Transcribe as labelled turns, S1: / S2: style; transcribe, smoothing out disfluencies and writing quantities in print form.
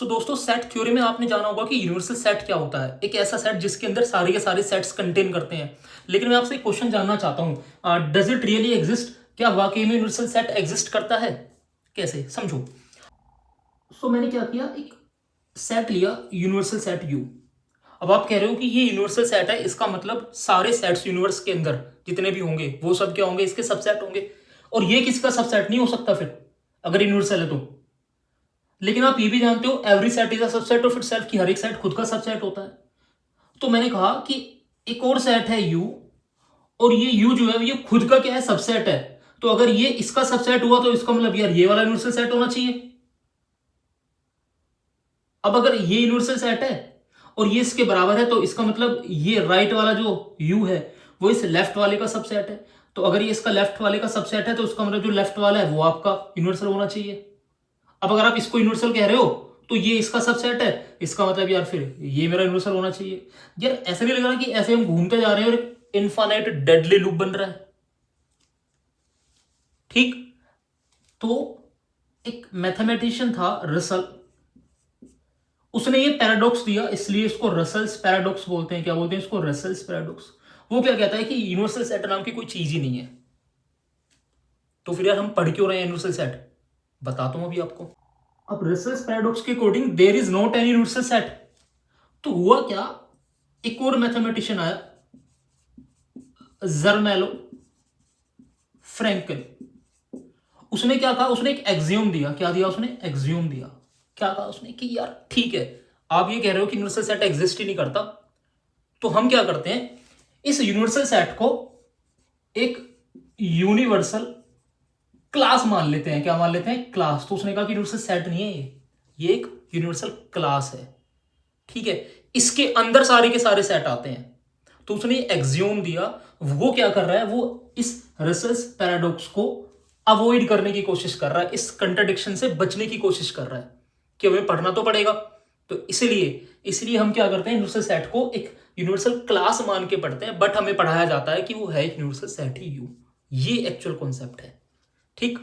S1: सो दोस्तों, set theory में आपने जाना होगा कि यूनिवर्सल सेट क्या होता है। एक ऐसा सेट जिसके अंदर सारे के सारे सेट्स कंटेन करते हैं। लेकिन मैं आपसे एक क्वेश्चन जानना चाहता हूँ, डज इट रियली एग्जिस्ट? क्या वाकई में यूनिवर्सल सेट एग्जिस्ट करता है? कैसे, समझो। सो मैंने क्या किया, एक सेट लिया, यूनिवर्सल सेट यू। अब आप कह रहे हो कि ये यूनिवर्सल सेट है, इसका मतलब सारे सेट्स यूनिवर्स के अंदर जितने भी होंगे वो सब क्या होंगे, इसके सबसेट होंगे। और ये किसका सबसेट नहीं हो सकता फिर, अगर यूनिवर्सल है तो। लेकिन आप ये भी जानते हो every set is a subset of itself, कि हर एक सेट खुद का सबसेट होता है। तो मैंने कहा कि एक और सेट है यू, और ये यू जो है ये खुद का क्या है, सबसेट है। तो अगर ये इसका सबसेट हुआ तो इसका मतलब यार ये वाला यूनिवर्सल सेट होना चाहिए। अब अगर ये यूनिवर्सल सेट है और ये इसके बराबर है तो इसका मतलब ये राइट वाला जो यू है वो इस लेफ्ट वाले का सबसेट है। तो अगर ये इसका लेफ्ट वाले का सबसेट है तो उसका मतलब जो लेफ्ट वाला है वो आपका यूनिवर्सल होना चाहिए। अब अगर आप इसको यूनिवर्सल कह रहे हो तो ये इसका सबसेट है, इसका मतलब यार फिर ये मेरा यूनिवर्सल होना चाहिए। यार ऐसा नहीं लग रहा कि ऐसे हम घूमते जा रहे हैं और इनफाइनाइट डेडली लूप बन रहा है? ठीक। तो एक मैथमेटिशियन था रसल, उसने ये पैराडॉक्स दिया, इसलिए इसको रसल्स पैराडॉक्स बोलते हैं। क्या बोलते हैं इसको? Russell's paradox. वो क्या कहता है कि यूनिवर्सल सेट नाम की कोई चीज ही नहीं है। तो फिर यार हम पढ़ क्यों रहे हैं यूनिवर्सल सेट? बताता हूं अभी आपको। अब रसल्स पैराडॉक्स के according there is not any universal set. तो हुआ क्या, एक और मैथमेटिशियन आया, जर्मेलो फ्रैंकल। उसने क्या कहा, उसने एक एक्सियोम दिया। क्या दिया उसने? एक्सियोम दिया। क्या कहा उसने कि यार ठीक है, आप ये कह रहे हो कि यूनिवर्सल सेट एग्जिस्ट ही नहीं करता, तो हम क्या करते हैं, इस यूनिवर्सल सेट को एक यूनिवर्सल क्लास मान लेते हैं। क्या मान लेते हैं? क्लास। तो उसने कहा कि यूनिवर्सल सेट नहीं है ये एक यूनिवर्सल क्लास है। ठीक है, इसके अंदर सारे के सारे सेट आते हैं। तो उसने एक्सियोम दिया। वो क्या कर रहा है, वो इस रसल्स पैराडॉक्स को अवॉइड करने की कोशिश कर रहा है, इस कंट्राडिक्शन से बचने की कोशिश कर रहा है कि हमें पढ़ना तो पड़ेगा। तो इसलिए इसलिए हम क्या करते हैं, यूनिवर्सल सेट को एक यूनिवर्सल क्लास मान के पढ़ते हैं, बट हमें पढ़ाया जाता है कि वो है एक यूनिवर्सल सेट ही यू। ये एक्चुअल कॉन्सेप्ट है। ठीक।